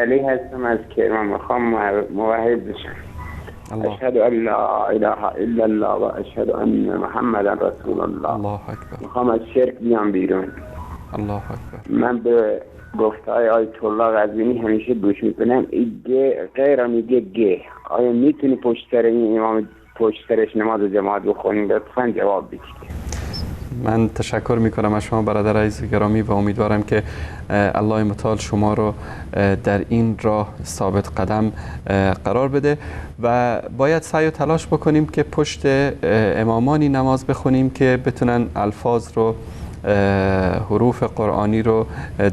علی هستم از کرمان، میخوام موحد بشم. اشهد ان لا اله الا الله و اشهد ان محمد رسول الله. الله اکبر. میخوام از شرک بیام بیرون. الله اکبر. من به گفتهای آیت الله قزوینی همیشه گوش میکنم. غیر میگه گه. آیا میتونی پشت سر این امام پشت سرش نماز جماعت بخونیم؟ لطفاً جواب بدید. من تشکر میکنم از شما برادر عزیز گرامی و امیدوارم که الله متعال شما رو در این راه ثابت قدم قرار بده و باید سعی و تلاش بکنیم که پشت امامانی نماز بخونیم که بتونن الفاظ رو حروف قرآنی رو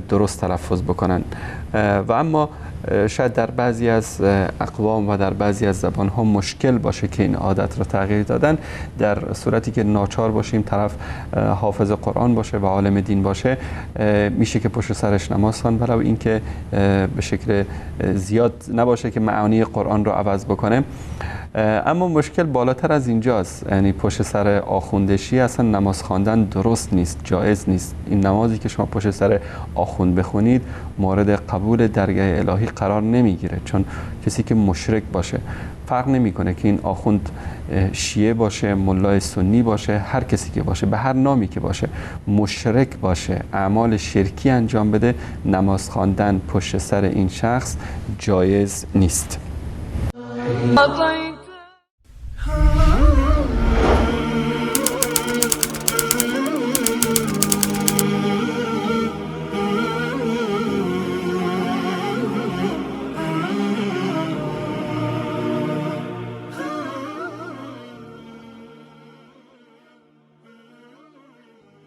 درست تلفظ بکنن و اما شاید در بعضی از اقوام و در بعضی از زبان‌ها مشکل باشه که این عادت رو تغییر دادن. در صورتی که ناچار باشیم طرف حافظ قرآن باشه و عالم دین باشه میشه که پشت سرش نماز خوان، ولو اینکه به شکل زیاد نباشه که معانی قرآن رو عوض بکنه. اما مشکل بالاتر از اینجاست، یعنی پشت سر آخوندشی اصلا نماز خواندن درست نیست، جایز نیست. این نمازی که شما پشت سر آخوند بخونید مورد قبول درگاه الهی قرار نمیگیره، چون کسی که مشرک باشه، فرق نمیکنه که این آخوند شیعه باشه، ملای سنی باشه، هر کسی که باشه، به هر نامی که باشه، مشرک باشه، اعمال شرکی انجام بده، نماز خواندن پشت سر این شخص جایز نیست.